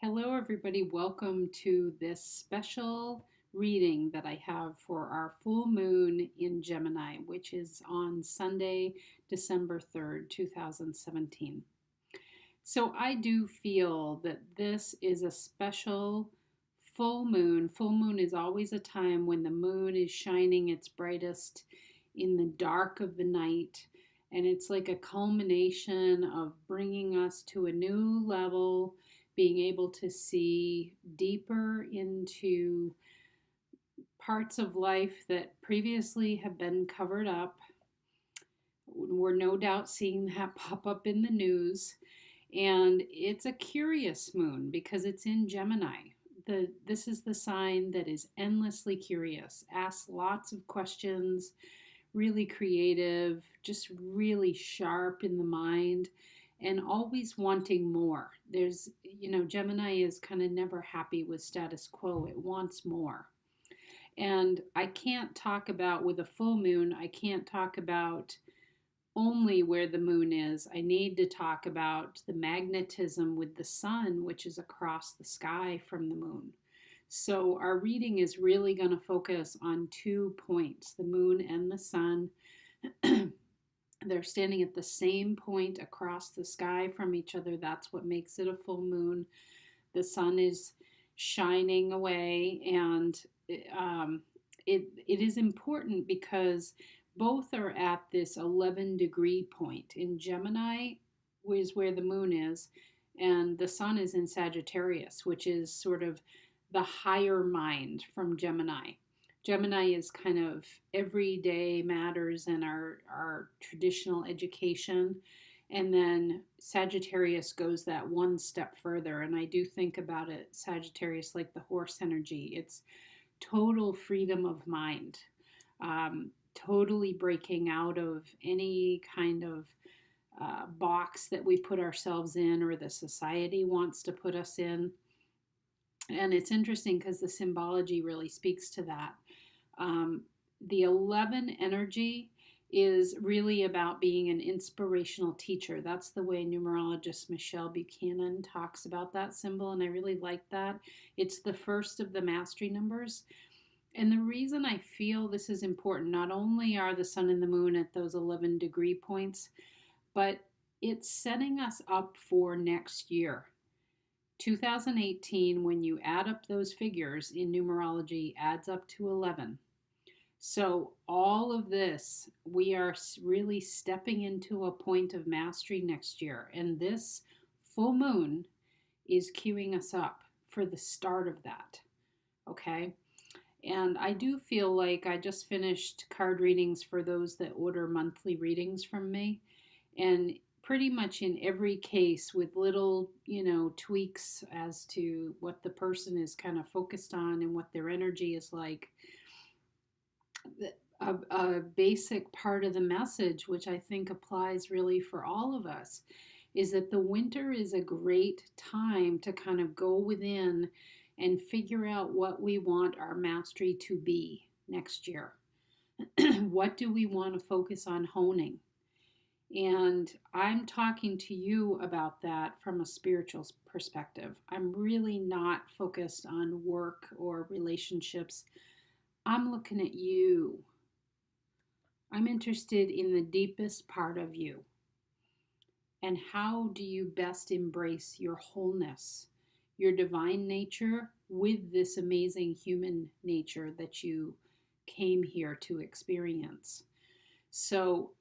Hello, everybody. Welcome to this special reading that I have for our full moon in Gemini, which is on Sunday, December 3rd, 2017. So I do feel that this is a special full moon. Full moon is always a time when the moon is shining its brightest in the dark of the night. And it's like a culmination of bringing us to a new level, being able to see deeper into parts of life that previously have been covered up. We're no doubt seeing that pop up in the news. And it's a curious moon because it's in Gemini. This is the sign that is endlessly curious, asks lots of questions, really creative, just really sharp in the mind, and always wanting more. Gemini is kind of never happy with status quo, it wants more. And I can't talk about, with a full moon, I can't talk about only where the moon is. I need to talk about the magnetism with the sun, which is across the sky from the moon. So our reading is really going to focus on 2 points, the moon and the sun. They're standing at the same point across the sky from each other. That's what makes it a full moon. The sun is shining away, and it is important because both are at this 11-degree point. In Gemini is where the moon is, and the sun is in Sagittarius, which is sort of the higher mind from Gemini. Gemini is kind of everyday matters and our traditional education. And then Sagittarius goes that one step further. And I do think about it, Sagittarius, like the horse energy. It's total freedom of mind, totally breaking out of any kind of box that we put ourselves in or the society wants to put us in. And it's interesting because the symbology really speaks to that. The 11 energy is really about being an inspirational teacher. That's the way numerologist Michelle Buchanan talks about that symbol, and I really like that. It's the first of the mastery numbers. And the reason I feel this is important, not only are the sun and the moon at those 11-degree points, but it's setting us up for next year. 2018, when you add up those figures in numerology, adds up to 11. So all of this, we are really stepping into a point of mastery next year. And this full moon is queuing us up for the start of that. Okay? And I do feel like I just finished card readings for those that order monthly readings from me. And pretty much in every case, with little, tweaks as to what the person is kind of focused on and what their energy is like, a basic part of the message, which I think applies really for all of us, is that the winter is a great time to kind of go within and figure out what we want our mastery to be next year. What do we want to focus on honing? And I'm talking to you about that from a spiritual perspective. I'm really not focused on work or relationships. I'm looking at you. I'm interested in the deepest part of you. And how do you best embrace your wholeness, your divine nature, with this amazing human nature that you came here to experience? So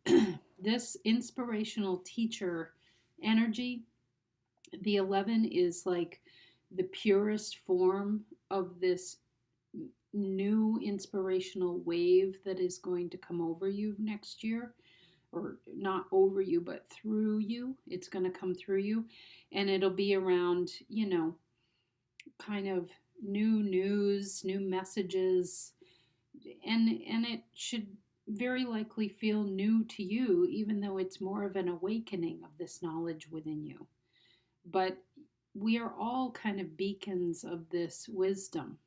this inspirational teacher energy, the 11 is like the purest form of this new inspirational wave that is going to come over you next year, or not over you, but through you. It's going to come through you, and it'll be around, kind of new news, new messages, and it should very likely feel new to you, even though it's more of an awakening of this knowledge within you. But we are all kind of beacons of this wisdom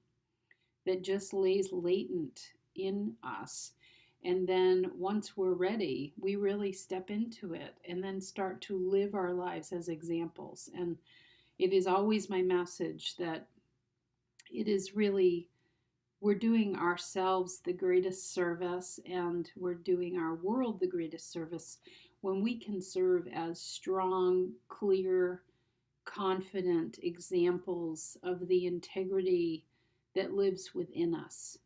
that just lays latent in us. And then once we're ready, we really step into it and then start to live our lives as examples. And It is always my message that it is really, we're doing ourselves the greatest service and we're doing our world the greatest service when we can serve as strong, clear, confident examples of the integrity that lives within us.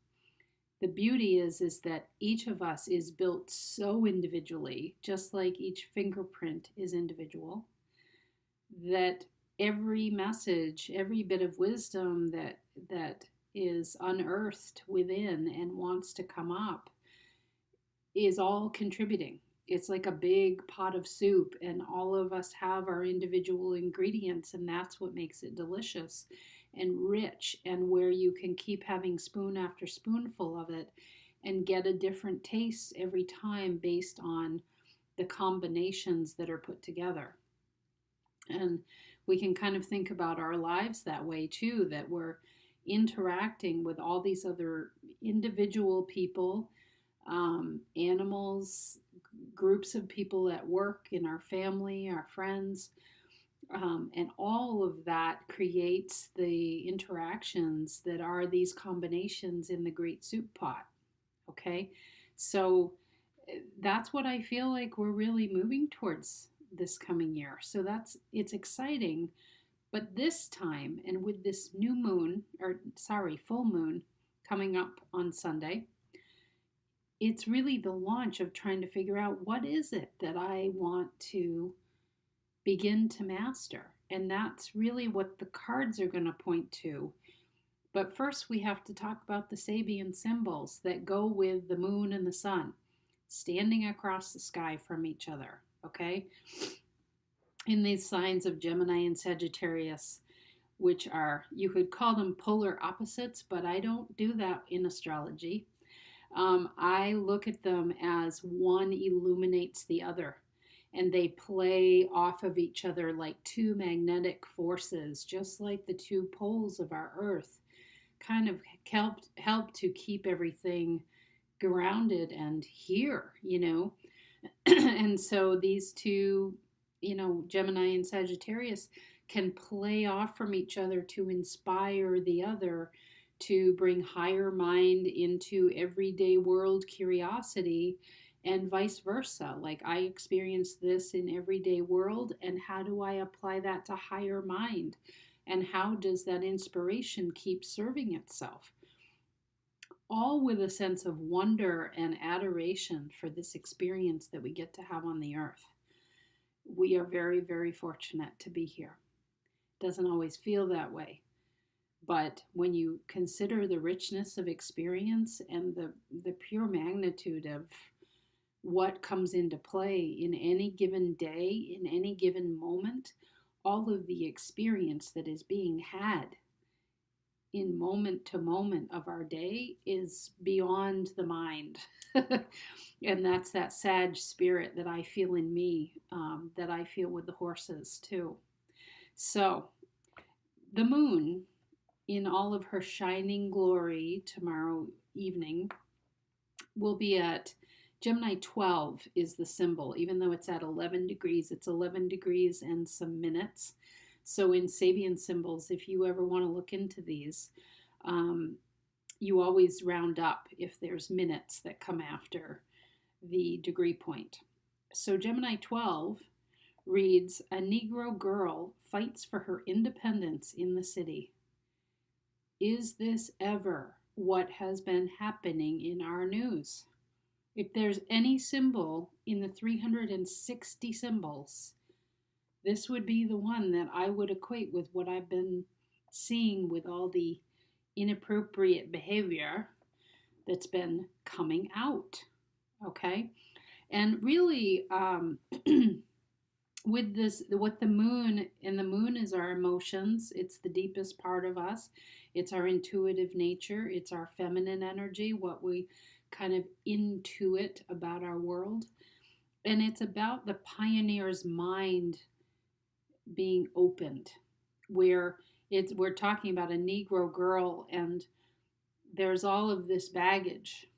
The beauty is that each of us is built so individually, just like each fingerprint is individual, that every message, every bit of wisdom that is unearthed within and wants to come up is all contributing. It's like a big pot of soup, and all of us have our individual ingredients, and that's what makes it delicious and rich, and where you can keep having spoon after spoonful of it and get a different taste every time based on the combinations that are put together. And we can kind of think about our lives that way too, that we're interacting with all these other individual people, animals, groups of people at work, in our family, our friends, and all of that creates the interactions that are these combinations in the great soup pot. Okay, so that's what I feel like we're really moving towards this coming year. So it's exciting. But this time, and with this new moon, or sorry, full moon coming up on Sunday, it's really the launch of trying to figure out what is it that I want to begin to master. And that's really what the cards are going to point to. But first, we have to talk about the Sabian symbols that go with the moon and the sun standing across the sky from each other, okay? In these signs of Gemini and Sagittarius, which are, you could call them polar opposites, but I don't do that in astrology. I look at them as one illuminates the other, and they play off of each other like two magnetic forces, just like the two poles of our Earth kind of help to keep everything grounded and here, and so these two, Gemini and Sagittarius, can play off from each other to inspire the other to bring higher mind into everyday world curiosity, and vice versa. Like, I experience this in everyday world, and how do I apply that to higher mind? And how does that inspiration keep serving itself? All with a sense of wonder and adoration for this experience that we get to have on the earth. We are very, very fortunate to be here. It doesn't always feel that way. But when you consider the richness of experience and the pure magnitude of what comes into play in any given day, in any given moment, all of the experience that is being had in moment to moment of our day is beyond the mind. And that's that Sag spirit that I feel in me, that I feel with the horses too. So the moon, in all of her shining glory tomorrow evening, will be at Gemini 12 is the symbol. Even though it's at 11 degrees, it's 11 degrees and some minutes. So in Sabian symbols, if you ever want to look into these, you always round up if there's minutes that come after the degree point. So Gemini 12 reads, "A Negro girl fights for her independence in the city." Is this ever what has been happening in our news? If there's any symbol in the 360 symbols, this would be the one that I would equate with what I've been seeing with all the inappropriate behavior that's been coming out, okay? And really, with this, what the moon is our emotions. It's the deepest part of us. It's our intuitive nature. It's our feminine energy, what we kind of intuit about our world. And it's about the pioneer's mind being opened, where we're talking about a Negro girl, and there's all of this baggage,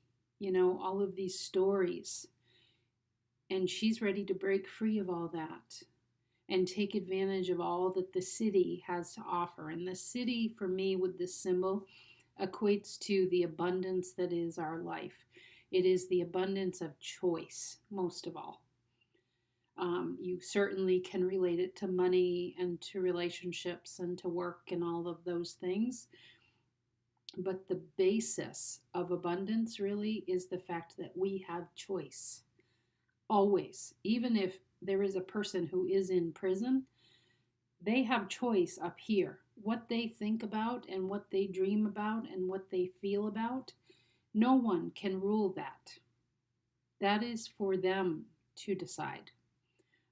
all of these stories, and she's ready to break free of all that. and take advantage of all that the city has to offer. And the city, for me, with this symbol, equates to the abundance that is our life. It is the abundance of choice, most of all. You certainly can relate it to money and to relationships and to work and all of those things. But the basis of abundance really is the fact that we have choice. Always. Even if there is a person who is in prison, they have choice up here. What they think about and what they dream about and what they feel about, no one can rule that. That is for them to decide.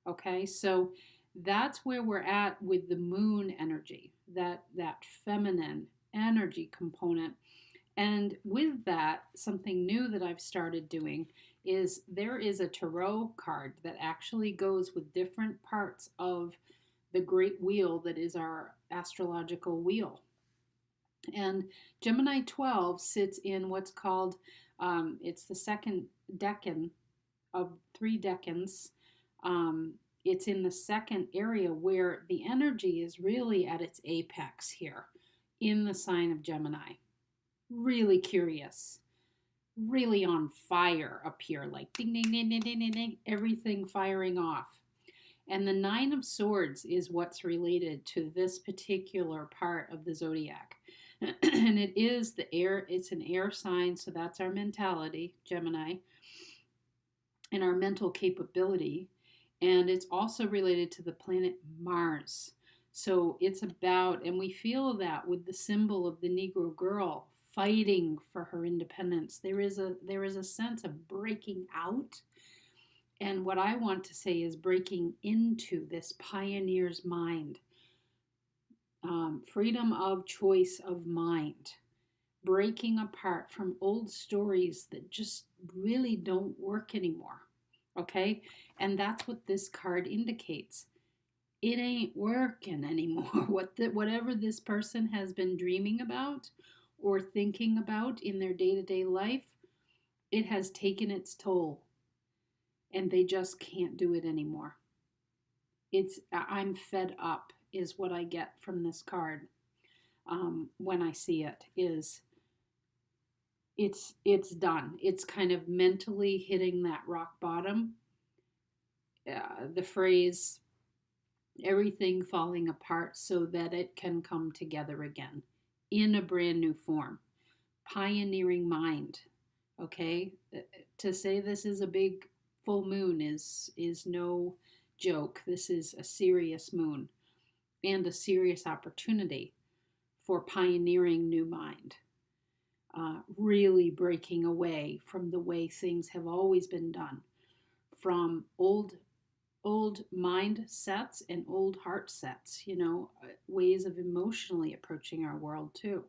Okay, so that's where we're at with the moon energy, that feminine energy component. And with that, something new that I've started doing is there is a tarot card that actually goes with different parts of the great wheel that is our astrological wheel. And Gemini 12 sits in what's called, it's the second decan of 3 decans. It's in the second area where the energy is really at its apex here in the sign of Gemini. Really curious, really on fire up here, like ding, ding, ding, ding, ding, ding, ding, everything firing off. And the 9 of Swords is what's related to this particular part of the zodiac. And it is the air, it's an air sign, so that's our mentality, Gemini, and our mental capability. And it's also related to the planet Mars. So it's about, and we feel that with the symbol of the Negro girl fighting for her independence. There is a sense of breaking out. And what I want to say is breaking into this pioneer's mind. Freedom of choice of mind. Breaking apart from old stories that just really don't work anymore. Okay? And that's what this card indicates. It ain't working anymore. Whatever this person has been dreaming about or thinking about in their day-to-day life, it has taken its toll. And they just can't do it anymore. I'm fed up is what I get from this card when I see it. It's done. It's kind of mentally hitting that rock bottom. The phrase, everything falling apart so that it can come together again in a brand new form. Pioneering mind. Okay? To say this is a big full moon is no joke. This is a serious moon and a serious opportunity for pioneering new mind. Really breaking away from the way things have always been done, from old mindsets and old heart sets, ways of emotionally approaching our world too.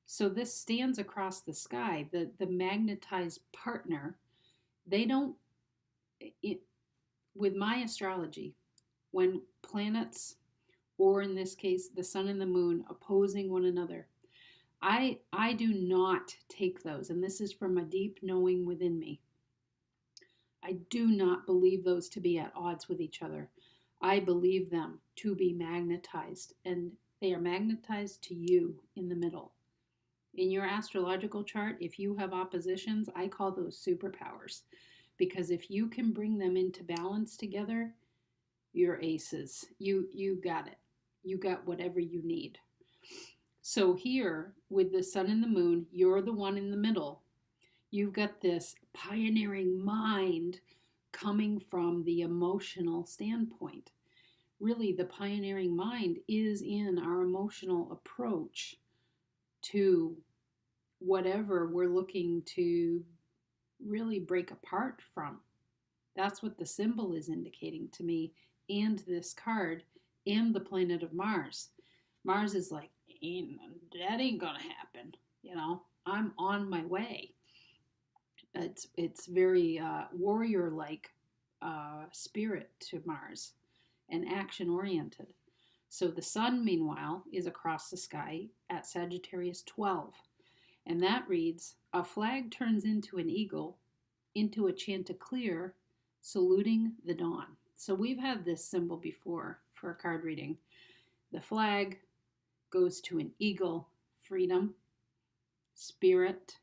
So this stands across the sky. The magnetized partner, they don't, with my astrology, when planets, or in this case, the sun and the moon, opposing one another, I do not take those, and this is from a deep knowing within me. I do not believe those to be at odds with each other. I believe them to be magnetized, and they are magnetized to you in the middle. In your astrological chart, if you have oppositions, I call those superpowers, because if you can bring them into balance together, you're aces. You got it. You got whatever you need. So here, with the sun and the moon, you're the one in the middle. You've got this pioneering mind coming from the emotional standpoint. Really, the pioneering mind is in our emotional approach to whatever we're looking to really break apart from. That's what the symbol is indicating to me, and this card, and the planet of Mars. Mars is like, that ain't gonna happen. I'm on my way. It's very warrior-like spirit to Mars, and action-oriented. So the sun, meanwhile, is across the sky at Sagittarius 12. And that reads, a flag turns into an eagle, into a chanticleer, saluting the dawn. So we've had this symbol before for a card reading. The flag goes to an eagle, freedom, spirit,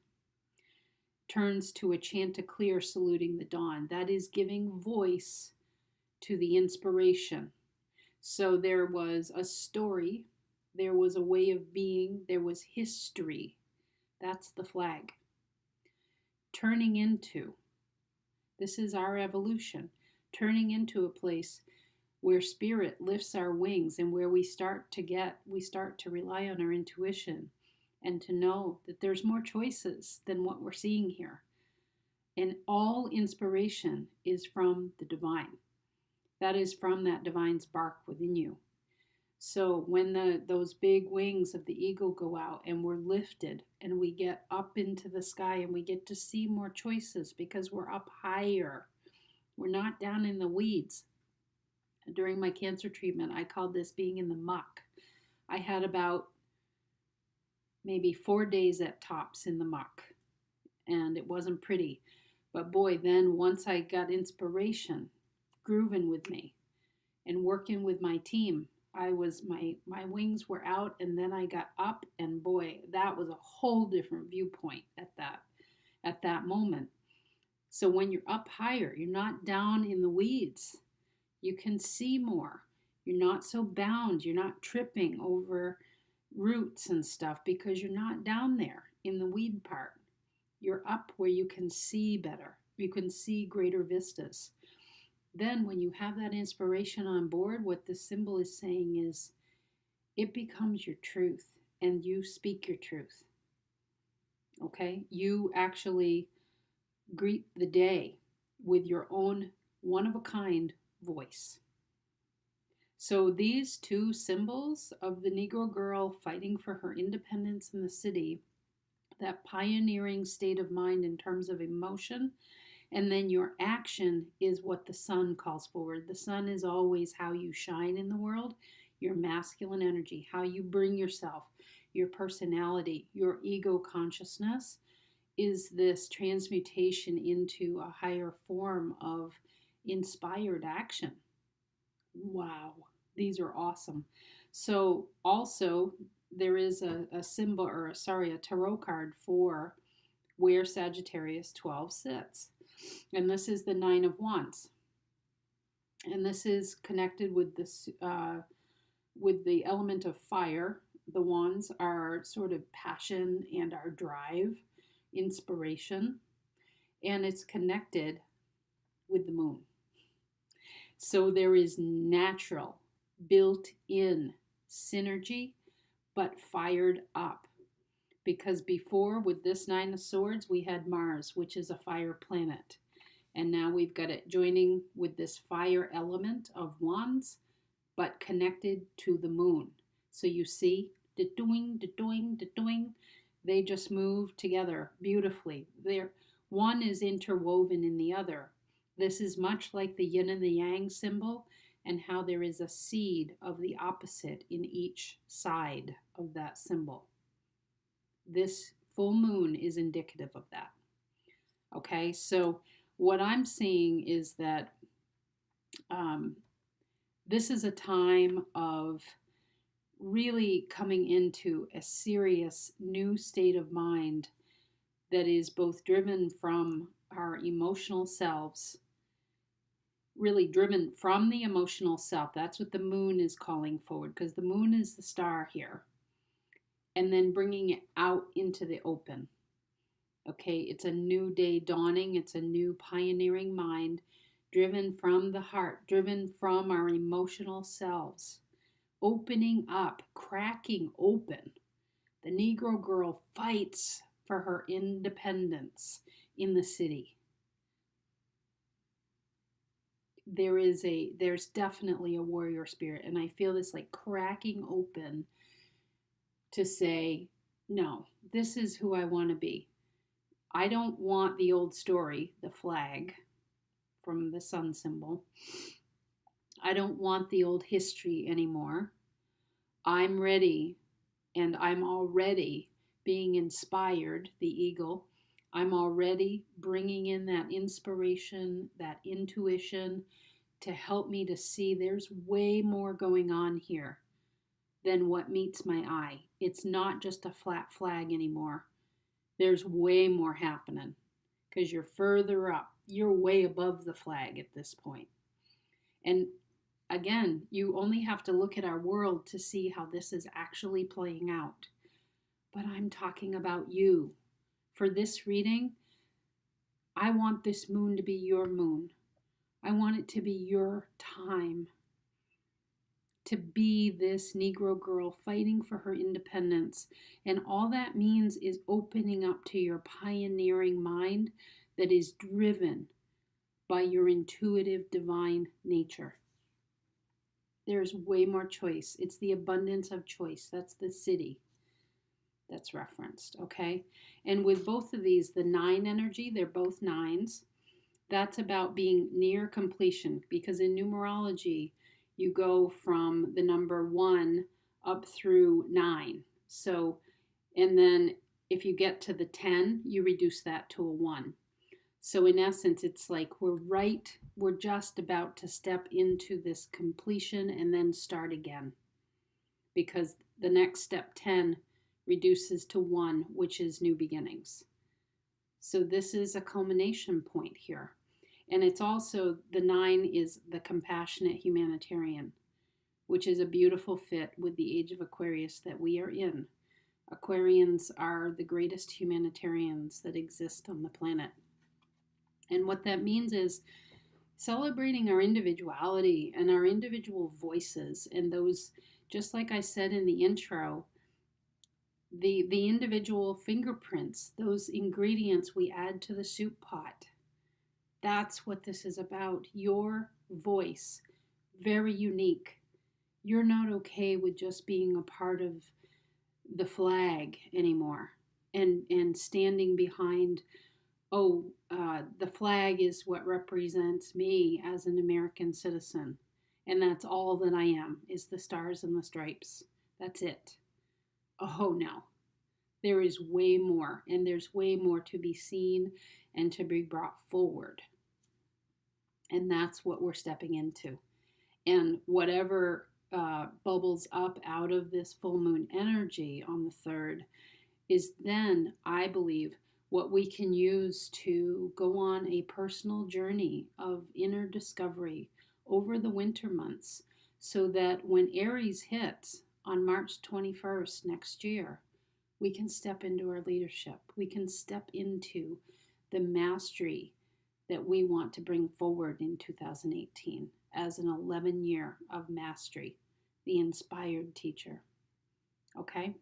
turns to a chanticleer saluting the dawn. That is giving voice to the inspiration. So there was a story, there was a way of being, there was history. That's the flag. Turning into, this is our evolution, turning into a place where spirit lifts our wings and where we start to rely on our intuition and to know that there's more choices than what we're seeing here. And all inspiration is from the divine. That is from that divine spark within you. So when those big wings of the eagle go out and we're lifted and we get up into the sky and we get to see more choices because we're up higher. We're not down in the weeds. During my cancer treatment, I called this being in the muck. I had about maybe 4 days at tops in the muck, and it wasn't pretty. But boy, then once I got inspiration grooving with me and working with my team, my wings were out, and then I got up, and boy, that was a whole different viewpoint at that moment. So when you're up higher, you're not down in the weeds. You can see more. You're not so bound. You're not tripping over roots and stuff because you're not down there in the weed part. You're up where you can see better. You can see greater vistas. Then when you have that inspiration on board, what the symbol is saying is it becomes your truth and you speak your truth. Okay? You actually greet the day with your own one-of-a-kind voice. So these two symbols of the Negro girl fighting for her independence in the city, that pioneering state of mind in terms of emotion, and then your action is what the sun calls forward. The sun is always how you shine in the world, your masculine energy, how you bring yourself, your personality, your ego consciousness is this transmutation into a higher form of inspired action. Wow, these are awesome. So also there is a symbol, or sorry, a tarot card for where Sagittarius 12 sits. And this is the Nine of Wands. And this is connected with this with the element of fire. The wands are sort of passion and our drive, inspiration, and it's connected with the moon. So there is natural, built-in synergy, but fired up. Because before, with this Nine of Swords, we had Mars, which is a fire planet. And now we've got it joining with this fire element of wands, but connected to the moon. So you see, they just move together beautifully. One is interwoven in the other. This is much like the yin and the yang symbol, and how there is a seed of the opposite in each side of that symbol. This full moon is indicative of that. Okay, so what I'm seeing is that this is a time of really coming into a serious new state of mind that is both driven from our emotional selves, really driven from the emotional self. That's what the moon is calling forward, because the moon is the star here. And then bringing it out into the open. Okay, it's a new day dawning. It's a new pioneering mind, driven from the heart, driven from our emotional selves, opening up, cracking open. The Negro girl fights for her independence in the city. There's definitely a warrior spirit, and I feel this like cracking open to say, no, this is who I want to be. I don't want the old story, the flag from the sun symbol. I don't want the old history anymore. I'm ready, and I'm already being inspired, the eagle. I'm already bringing in that inspiration, that intuition to help me to see there's way more going on here than what meets my eye. It's not just a flat flag anymore. There's way more happening because you're further up. You're way above the flag at this point. And again, you only have to look at our world to see how this is actually playing out. But I'm talking about you. For this reading, I want this moon to be your moon. I want it to be your time to be this Negro girl fighting for her independence. And all that means is opening up to your pioneering mind that is driven by your intuitive divine nature. There's way more choice. It's the abundance of choice. That's the city that's referenced, okay? And with both of these, the 9 energy, they're both 9s. That's about being near completion, because in numerology, you go from the number 1 up through 9. So, and then if you get to the 10, you reduce that to a 1. So in essence, it's like we're just about to step into this completion and then start again. Because the next step, 10, reduces to 1, which is new beginnings. So this is a culmination point here. And it's also, the 9 is the compassionate humanitarian, which is a beautiful fit with the age of Aquarius that we are in. Aquarians are the greatest humanitarians that exist on the planet. And what that means is celebrating our individuality and our individual voices, and those, just like I said in the intro, the individual fingerprints, those ingredients we add to the soup pot. That's what this is about. Your voice, very unique. You're not okay with just being a part of the flag anymore and standing behind, the flag is what represents me as an American citizen. And that's all that I am, is the stars and the stripes. That's it. Oh no, there is way more, and there's way more to be seen and to be brought forward. And that's what we're stepping into. And whatever bubbles up out of this full moon energy on the 3rd is then, I believe, what we can use to go on a personal journey of inner discovery over the winter months, so that when Aries hits on March 21st next year, we can step into our leadership. We can step into the mastery that we want to bring forward in 2018 as an 11-year of mastery, the inspired teacher. Okay?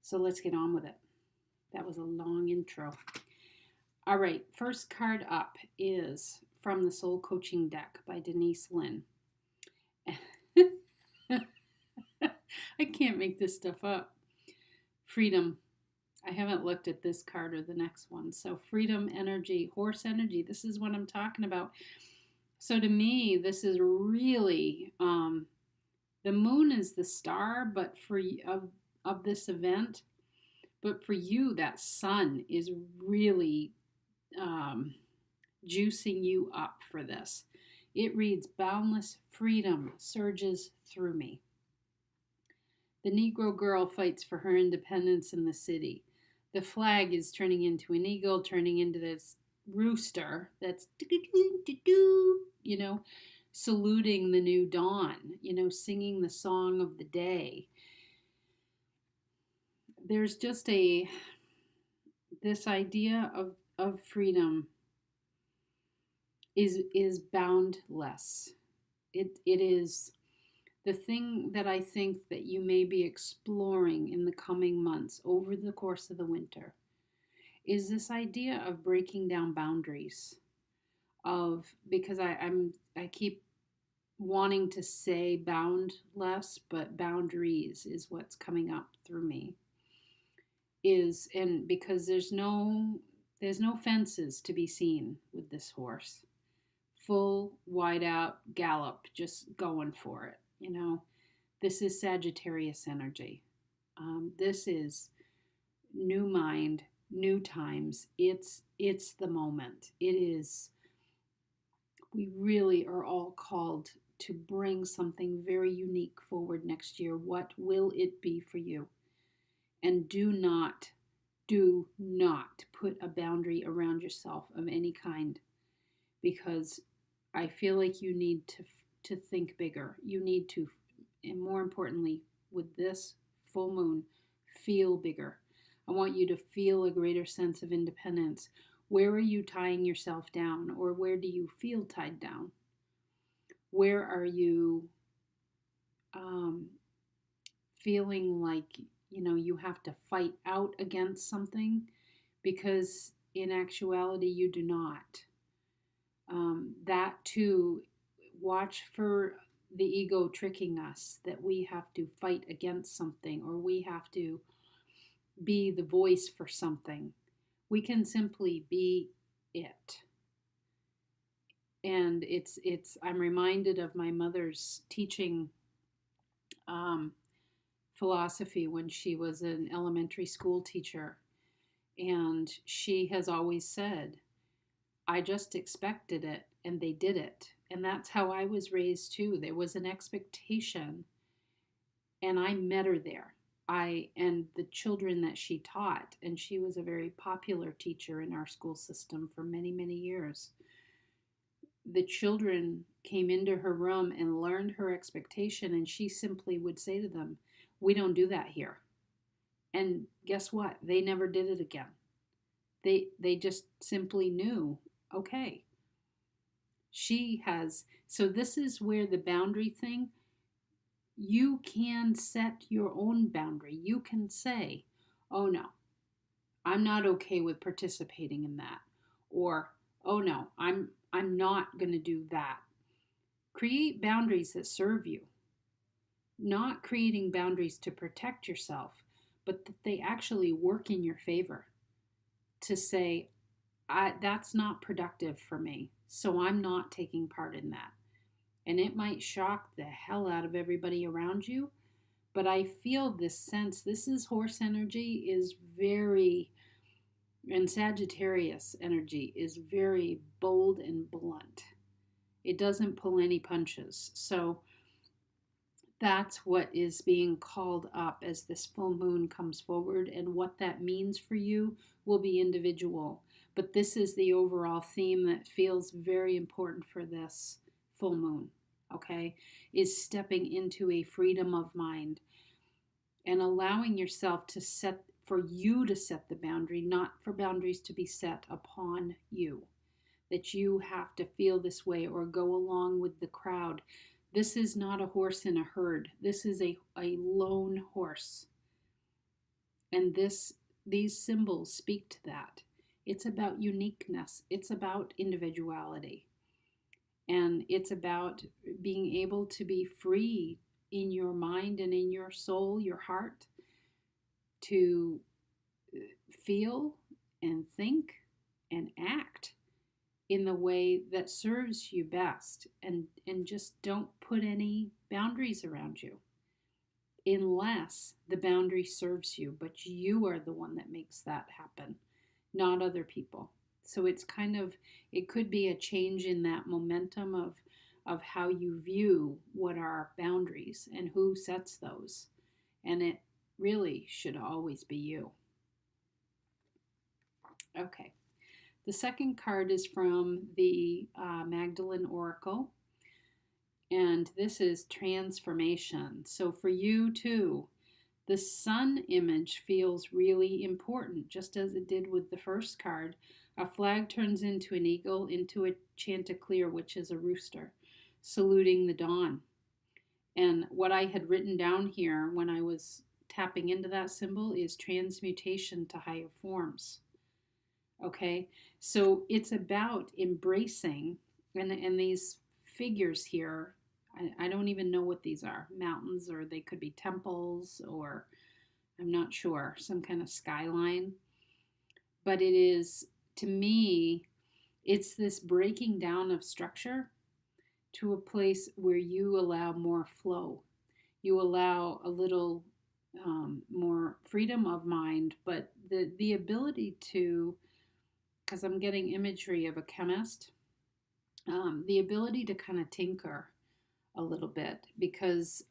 So let's get on with it. That was a long intro. All right, first card up is from the Soul Coaching deck by Denise Lynn. I can't make this stuff up. Freedom. I haven't looked at this card or the next one. So freedom energy, horse energy, this is what I'm talking about. So to me, this is really, the moon is the star but of this event. But for you, that sun is really juicing you up for this. It reads, boundless freedom surges through me. The Negro girl fights for her independence in the city. The flag is turning into an eagle, turning into this rooster that's, saluting the new dawn, singing the song of the day. There's just this idea of freedom is boundless. It is the thing that I think that you may be exploring in the coming months over the course of the winter is this idea of breaking down boundaries, because I keep wanting to say boundless, but boundaries is what's coming up through me. And because there's no fences to be seen with this horse. Full, wide out gallop, just going for it. This is Sagittarius energy. This is new mind, new times. It's the moment. It is We really are all called to bring something very unique forward next year. What will it be for you? And do not put a boundary around yourself of any kind, because I feel like you need to think bigger. You need to, and more importantly, with this full moon, feel bigger. I want you to feel a greater sense of independence. Where are you tying yourself down, or where do you feel tied down? Where are you um, feeling like you have to fight out against something, because in actuality you do not. That too, watch for the ego tricking us that we have to fight against something, or we have to be the voice for something. We can simply be it. And I'm reminded of my mother's teaching philosophy when she was an elementary school teacher. And she has always said, I just expected it and they did it. And that's how I was raised too. There was an expectation and I met her there. And the children that she taught, and she was a very popular teacher in our school system for many, many years. The children came into her room and learned her expectation, and she simply would say to them, we don't do that here. And guess what? They never did it again. They just simply knew, okay. So this is where the boundary thing, you can set your own boundary. You can say, oh no, I'm not okay with participating in that. Or, oh no, I'm not going to do that. Create boundaries that serve you. Not creating boundaries to protect yourself, but that they actually work in your favor. To say, that's not productive for me, so I'm not taking part in that. And it might shock the hell out of everybody around you, but I feel this sense, this is horse energy, is very, and Sagittarius energy is very bold and blunt. It doesn't pull any punches. So that's what is being called up as this full moon comes forward, and what that means for you will be individual. But this is the overall theme that feels very important for this full moon, okay, is stepping into a freedom of mind and allowing yourself for you to set the boundary, not for boundaries to be set upon you, that you have to feel this way or go along with the crowd. This is not a horse in a herd. This is a lone horse. And these symbols speak to that. It's about uniqueness. It's about individuality. And it's about being able to be free in your mind and in your soul, your heart, to feel and think and act in the way that serves you best, and just don't put any boundaries around you unless the boundary serves you, but you are the one that makes that happen, not other people. So it's it could be a change in that momentum of how you view what are boundaries and who sets those. And it really should always be you. Okay. The second card is from the Magdalene Oracle, and this is transformation. So for you too, the sun image feels really important, just as it did with the first card. A flag turns into an eagle, into a chanticleer, which is a rooster, saluting the dawn. And what I had written down here when I was tapping into that symbol is transmutation to higher forms. Okay, so it's about embracing, and these figures here, I don't even know what these are, mountains, or they could be temples, or I'm not sure, some kind of skyline. But it is, to me, it's this breaking down of structure to a place where you allow more flow. You allow a little more freedom of mind, but the ability to, because I'm getting imagery of a chemist the ability to kind of tinker a little bit because,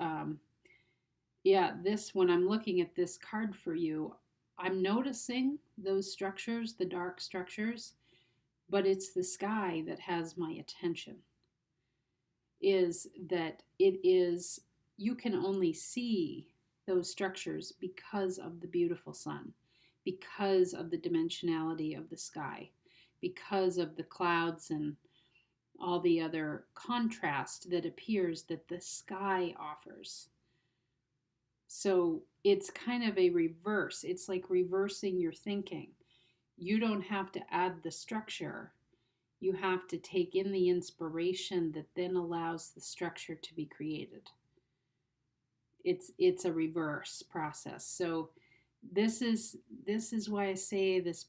yeah, this, when I'm looking at this card for you, I'm noticing those structures, the dark structures, but it's the sky that has my attention. Is that it is, you can only see those structures because of the beautiful sun, because of the dimensionality of the sky, because of the clouds and all the other contrast that appears that the sky offers. So it's kind of a reverse. It's like reversing your thinking. You don't have to add the structure. You have to take in the inspiration that then allows the structure to be created. It's a reverse process. So this is why I say this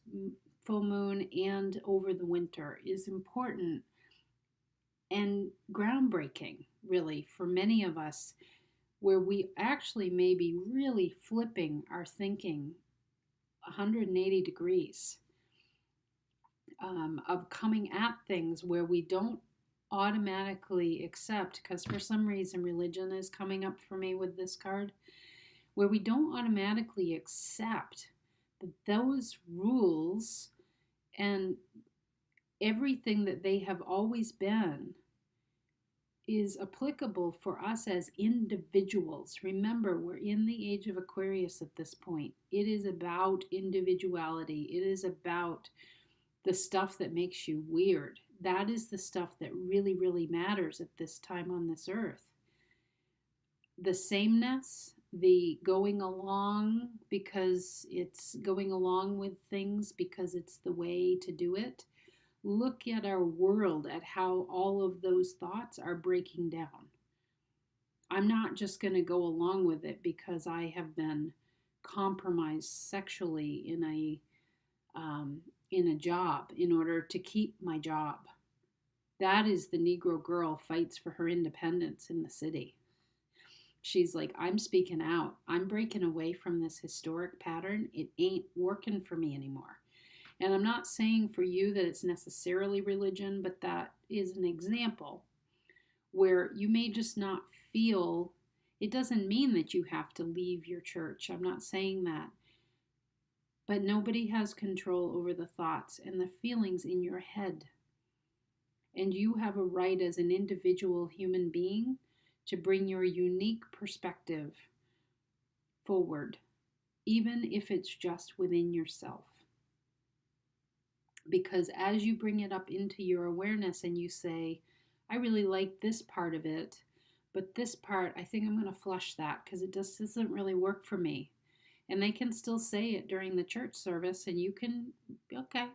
full moon and over the winter is important and groundbreaking, really, for many of us, where we actually may be really flipping our thinking 180 degrees, of coming at things where we don't automatically accept, because for some reason religion is coming up for me with this card, where we don't automatically accept that those rules and everything that they have always been is applicable for us as individuals. Remember, we're in the age of Aquarius at this point. It is about individuality. It is about the stuff that makes you weird. That is the stuff that really, really matters at this time on this earth. The sameness, the going along because it's going along with things because it's the way to do it. Look at our world, at how all of those thoughts are breaking down. I'm not just going to go along with it because I have been compromised sexually in a job in order to keep my job. That is the Negro girl fights for her independence in the city. She's like, I'm speaking out. I'm breaking away from this historic pattern. It ain't working for me anymore. And I'm not saying for you that it's necessarily religion, but that is an example where you may just not feel, it doesn't mean that you have to leave your church. I'm not saying that. But nobody has control over the thoughts and the feelings in your head. And you have a right as an individual human being to bring your unique perspective forward, even if it's just within yourself. Because as you bring it up into your awareness and you say, I really like this part of it, but this part, I think I'm going to flush that because it just doesn't really work for me. And they can still say it during the church service and you can, okay.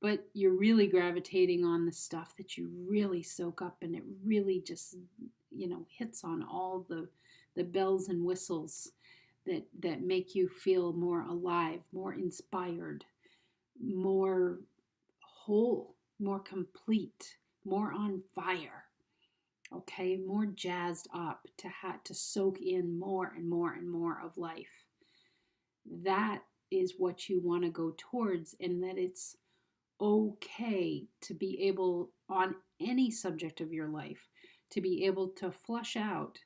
But you're really gravitating on the stuff that you really soak up and it really just, hits on all the bells and whistles that make you feel more alive, more inspired, more whole, more complete, more on fire, okay, more jazzed up to soak in more and more and more of life. That is what you want to go towards, and that it's okay to be able, on any subject of your life, to be able to flush out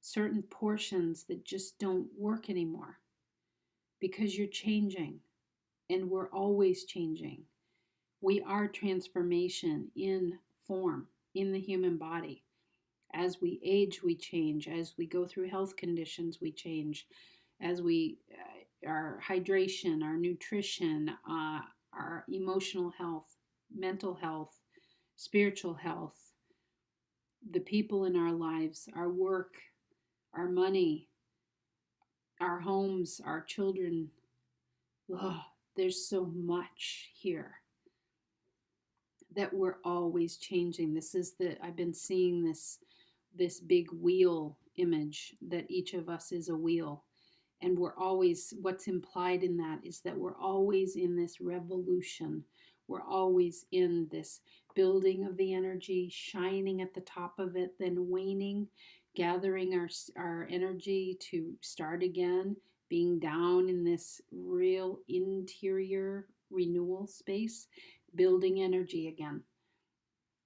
certain portions that just don't work anymore because you're changing. And we're always changing. We are transformation in form, in the human body. As we age, we change. As we go through health conditions, we change. As our hydration, our nutrition, our emotional health, mental health, spiritual health, the people in our lives, our work, our money, our homes, our children. Oh, there's so much here that we're always changing. I've been seeing this big wheel image that each of us is a wheel. And what's implied in that is that we're always in this revolution. We're always in this building of the energy, shining at the top of it, then waning, gathering our energy to start again, being down in this real interior renewal space, building energy again.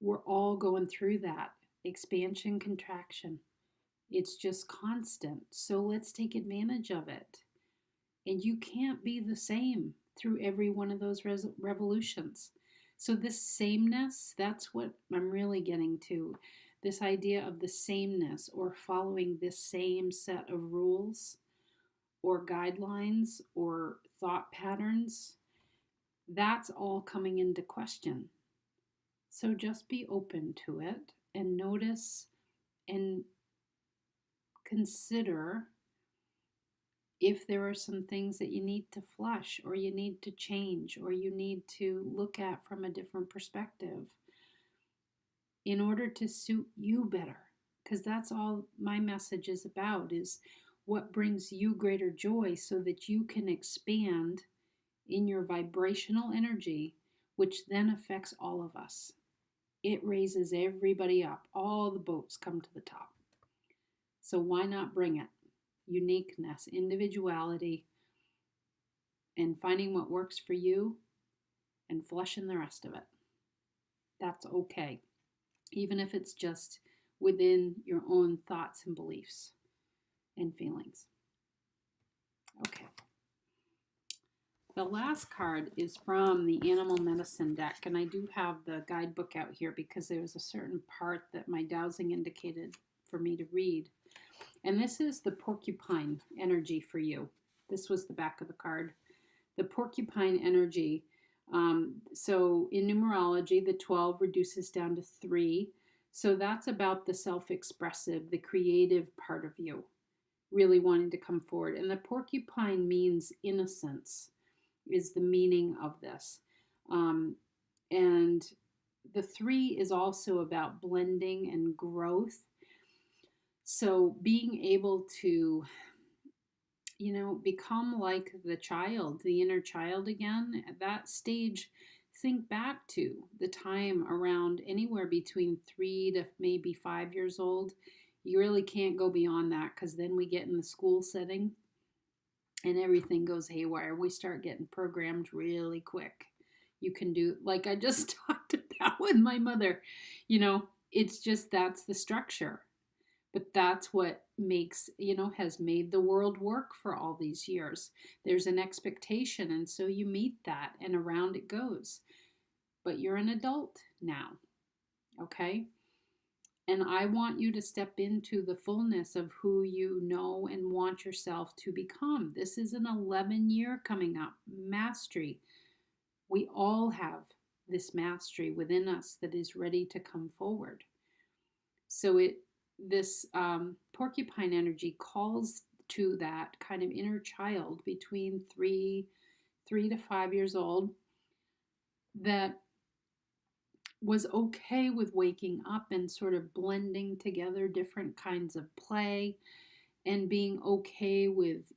We're all going through that expansion, contraction. It's just constant. So let's take advantage of it. And you can't be the same through every one of those revolutions. So, this sameness, that's what I'm really getting to. This idea of the sameness or following this same set of rules or guidelines or thought patterns, that's all coming into question. So, just be open to it and notice and consider if there are some things that you need to flush or you need to change or you need to look at from a different perspective in order to suit you better. Because that's all my message is about, is what brings you greater joy so that you can expand in your vibrational energy, which then affects all of us. It raises everybody up. All the boats come to the top. So why not bring it? Uniqueness, individuality, and finding what works for you and flushing the rest of it. That's okay, even if it's just within your own thoughts and beliefs and feelings. Okay. The last card is from the Animal Medicine deck, and I do have the guidebook out here because there was a certain part that my dowsing indicated for me to read. And this is the porcupine energy for you. This was the back of the card. The porcupine energy. So in numerology, the 12 reduces down to 3. So that's about the self-expressive, the creative part of you, really wanting to come forward. And the porcupine means innocence, is the meaning of this. And the 3 is also about blending and growth. So being able to, become like the child, the inner child again, at that stage, think back to the time around anywhere between 3 to maybe 5 years old. You really can't go beyond that because then we get in the school setting and everything goes haywire. We start getting programmed really quick. You can do, like I just talked about with my mother, it's just that's the structure. But that's what makes, has made the world work for all these years. There's an expectation, and so you meet that, and around it goes. But you're an adult now, okay? And I want you to step into the fullness of who you know and want yourself to become. This is an 11-year coming up, mastery. We all have this mastery within us that is ready to come forward. So this porcupine energy calls to that kind of inner child between 3 to 5 years old that was okay with waking up and sort of blending together different kinds of play and being okay with,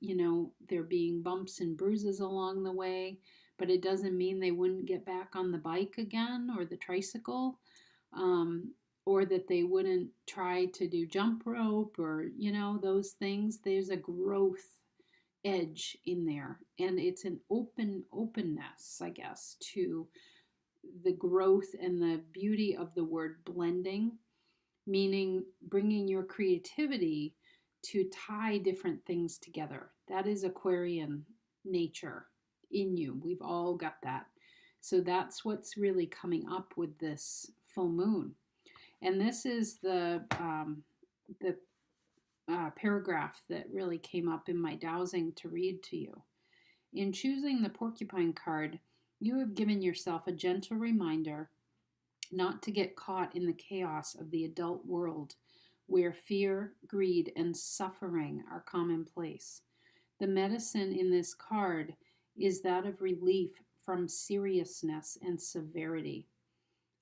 there being bumps and bruises along the way, but it doesn't mean they wouldn't get back on the bike again or the tricycle. Or that they wouldn't try to do jump rope or, those things. There's a growth edge in there. And it's an openness, I guess, to the growth and the beauty of the word blending, meaning bringing your creativity to tie different things together. That is Aquarian nature in you. We've all got that. So that's what's really coming up with this full moon. And this is the paragraph that really came up in my dowsing to read to you. In choosing the porcupine card, you have given yourself a gentle reminder not to get caught in the chaos of the adult world where fear, greed, and suffering are commonplace. The medicine in this card is that of relief from seriousness and severity.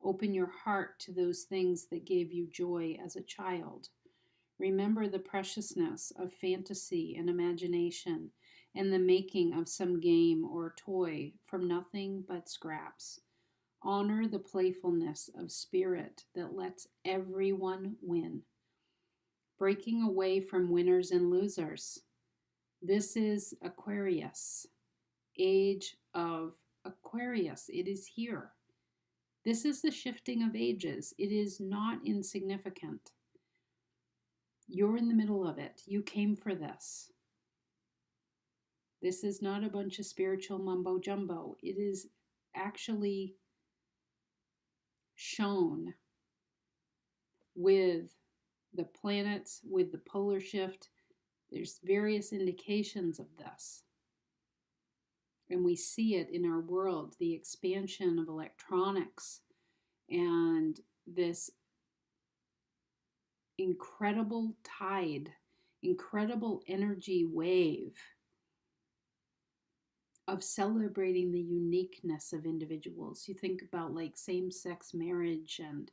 Open your heart to those things that gave you joy as a child. Remember the preciousness of fantasy and imagination and the making of some game or toy from nothing but scraps. Honor the playfulness of spirit that lets everyone win. Breaking away from winners and losers. This is Aquarius, age of Aquarius. It is here. This is the shifting of ages. It is not insignificant. You're in the middle of it. You came for this. This is not a bunch of spiritual mumbo jumbo. It is actually shown with the planets, with the polar shift. There's various indications of this. And we see it in our world, the expansion of electronics and this incredible tide, incredible energy wave of celebrating the uniqueness of individuals. You think about like same-sex marriage and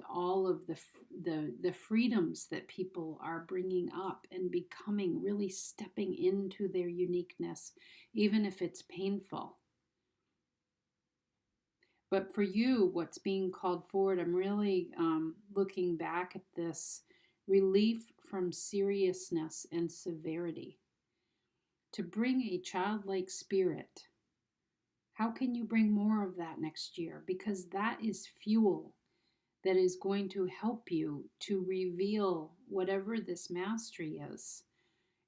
all of the freedoms that people are bringing up and becoming, really stepping into their uniqueness, even if it's painful. But for you, what's being called forward, I'm really looking back at this relief from seriousness and severity. To bring a childlike spirit. How can you bring more of that next year? Because that is fuel that is going to help you to reveal whatever this mastery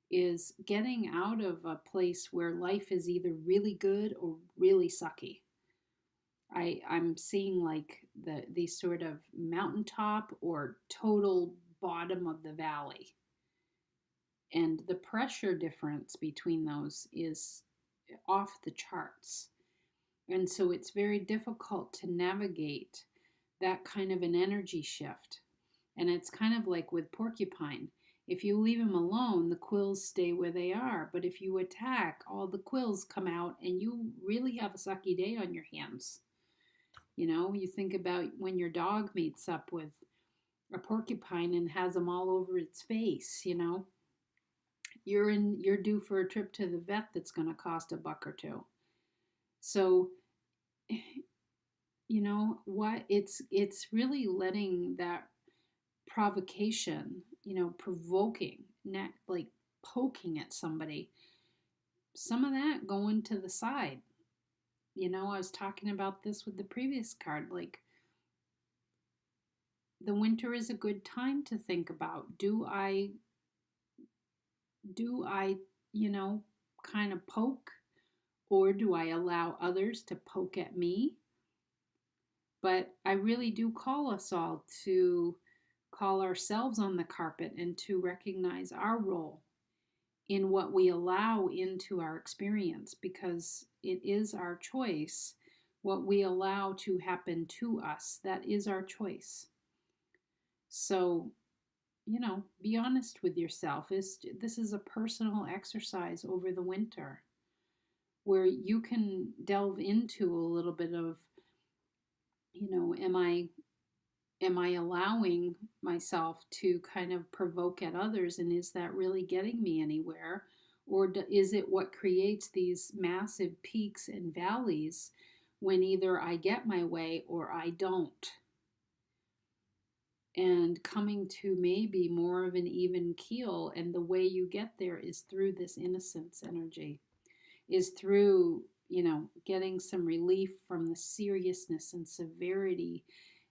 is getting out of a place where life is either really good or really sucky. I'm seeing like the sort of mountaintop or total bottom of the valley. And the pressure difference between those is off the charts. And so it's very difficult to navigate that kind of an energy shift. And it's kind of like with porcupine. If you leave him alone, the quills stay where they are. But if you attack, all the quills come out and you really have a sucky day on your hands. You know, you think about when your dog meets up with a porcupine and has them all over its face, you know. You're due for a trip to the vet that's going to cost $1 or $2. So, you know what, it's really letting that provocation, you know, provoking, not like poking at somebody, some of that going to the side. You know, I was talking about this with the previous card, like the winter is a good time to think about, do I, you know, kind of poke, or do I allow others to poke at me? But I really do call us all to call ourselves on the carpet and to recognize our role in what we allow into our experience, because it is our choice what we allow to happen to us. That is our choice. So, you know, be honest with yourself. This is a personal exercise over the winter where you can delve into a little bit of, you know, am I allowing myself to kind of provoke at others, and is that really getting me anywhere? Or is it what creates these massive peaks and valleys when either I get my way or I don't? And coming to maybe more of an even keel, and the way you get there is through this innocence energy, is through, you know, getting some relief from the seriousness and severity,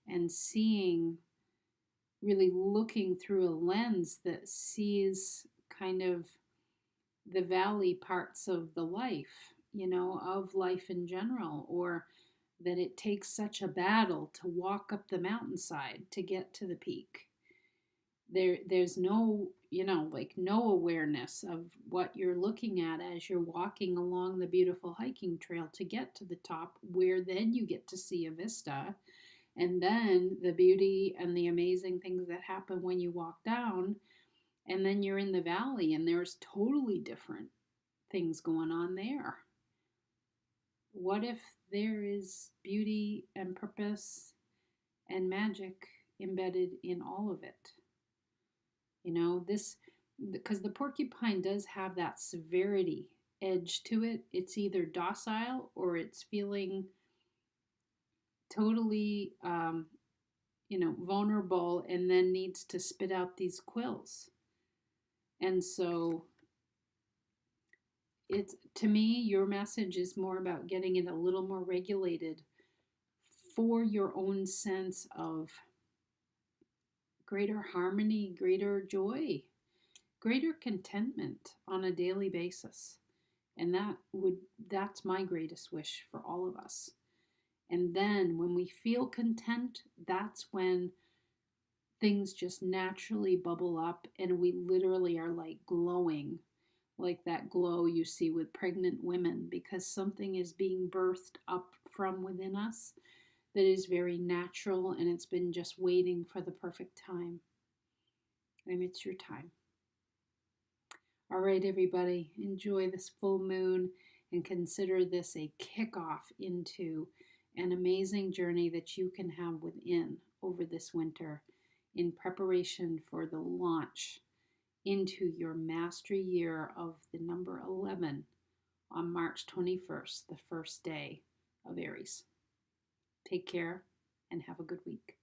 and seeing, really looking through a lens that sees kind of the valley parts of the life, you know, of life in general, or that it takes such a battle to walk up the mountainside to get to the peak. There's no, you know, like no awareness of what you're looking at as you're walking along the beautiful hiking trail to get to the top, where then you get to see a vista, and then the beauty and the amazing things that happen when you walk down, and then you're in the valley and there's totally different things going on there. What if there is beauty and purpose and magic embedded in all of it? You know, this, because the porcupine does have that severity edge to it. It's either docile or it's feeling totally, you know, vulnerable, and then needs to spit out these quills. And so it's, to me, your message is more about getting it a little more regulated for your own sense of greater harmony, greater joy, greater contentment on a daily basis. And that's my greatest wish for all of us. And then when we feel content, that's when things just naturally bubble up and we literally are like glowing, like that glow you see with pregnant women, because something is being birthed up from within us that is very natural and it's been just waiting for the perfect time. And it's your time. All right, everybody, enjoy this full moon and consider this a kickoff into an amazing journey that you can have within over this winter in preparation for the launch into your mastery year of the number 11 on March 21st, the first day of Aries. Take care and have a good week.